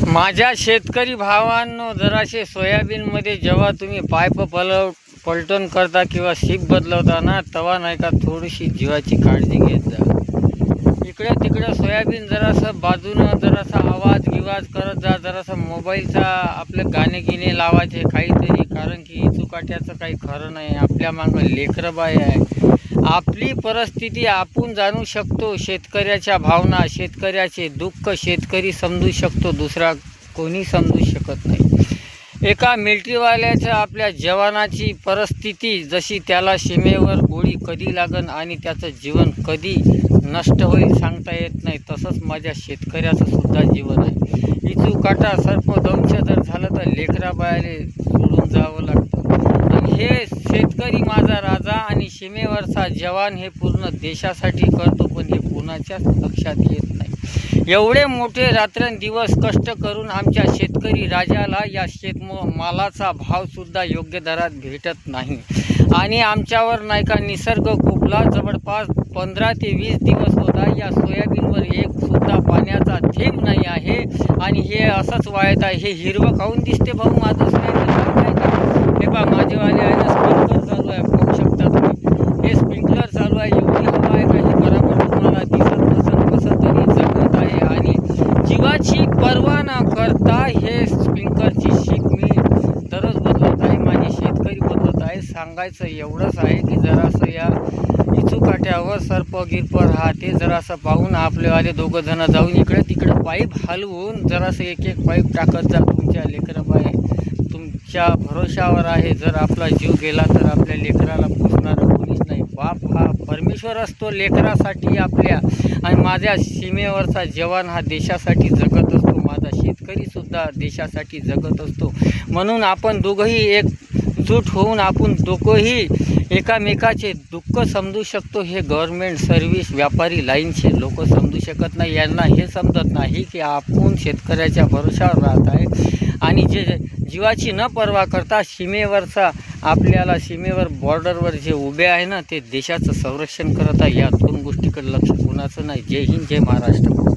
माझ्या शेतकरी भावांनो, जराशे सोयाबीनमध्ये जेव्हा तुम्ही पाईप पलटण करता किंवा सीप बदलवता ना, तेव्हा नाही का थोडीशी जीवाची काळजी घेत जा. इकडे तिकडे सोयाबीन जरासं बाजूनं जरासा आवाज गिवाज करत जा. जरासा मोबाईलचा आपले गाणे गिणे लावायचे काहीतरी, कारण की चुकाट्याचं काही खरं नाही. आपल्या मागं लेकरं बाय आहे. आपली परिस्थिती आपण जाणू शकतो. शेतकऱ्याच्या भावना, शेतकऱ्याचे दुःख शेतकरी समजू शकतो, दुसरा कोणी समजू शकत नाही. एका मिलिटरीवाल्याचं आपल्या जवानाची परिस्थिती जशी, त्याला सीमेवर गोळी कधी लागन आणि त्याचं जीवन कधी नष्ट होईल सांगता येत नाही, तसंच माझ्या शेतकऱ्याचं सुद्धा जीवन आहे. इचू काटा सर्पदंश जर झालं तर लेकराबायाले सोडून जावं लागतं. आणि हे शेतकरी माझा राजा आणि सीमेवरचा जवान हे पूर्ण देशासाठी करतो, पण हे कुणाच्याच लक्षात येत नाही. एवढे मोठे रात्रंदिवस कष्ट करून आमच्या शेतकरी राजाला या शेतमालाचा भावसुद्धा योग्य दरात भेटत नाही. आणि आमच्यावर नाही का निसर्ग कोपला. जवळपास 15 ते 20 दिवस होता या सोयाबीनवर एकसुद्धा पाण्याचा थेंब नाही आहे. आणि हे असंच वाळत आहे. हे हिरवं खाऊन दिसते भाऊ माझं सोयाबीन काय का. हे बा माझेवाले आहे ना, स्प्रिंकलर चालू आहे, पाहू शकता तुम्ही. हे स्प्रिंकलर चालू आहे. एवढी हवा आहे का हे बरोबर तुम्हाला दिसत नसेल, कसं तरी जगत आहे. आणि जीवाची पर्वा न करता हे स्प्रिंकलरची शीप मी दररोज बदलत आहे. माझे शेतकरी बदलत आहे. सांगायचं एवढंच आहे की जरासं या इचूकाट्यावर सर्प गिरप राहते, जरासं पाहून आपलेवाले दोघं जण जाऊन इकडे तिकडे पाईप हलवून जरासं एक एक पाईप टाकत जा. तुमच्या लेकराबाई तुमच्या भरोशावर आहे. जर आपला जीव गेला तर आपल्या लेकराला पोचणारं कोणीच नाही. बाप हा परमेश्वर असतो लेकरासाठी आपल्या. आणि माझ्या सीमेवरचा जवान हा देशासाठी जगत असतो. माझा शेतकरीसुद्धा देशासाठी जगत असतो. म्हणून आपण दोघंही एकजूट होऊन आपण दोघंही एकामेकाचे दुःख समजू शकतो. हे गव्हर्नमेंट सर्व्हिस व्यापारी लाईनचे लोक समजू शकत नाही. यांना हे समजत नाही की आपण शेतकऱ्याच्या भरोशावर राहत आहे. आणि जे जीवाची न पर्वा करता सीमेवरचा आपल्याला सीमेवर बॉर्डरवर जे उभे आहे ना, ते देशाचं संरक्षण करत आहे. या दोन गोष्टीकडे लक्ष कोणाचं नाही. जय हिंद, जय महाराष्ट्र.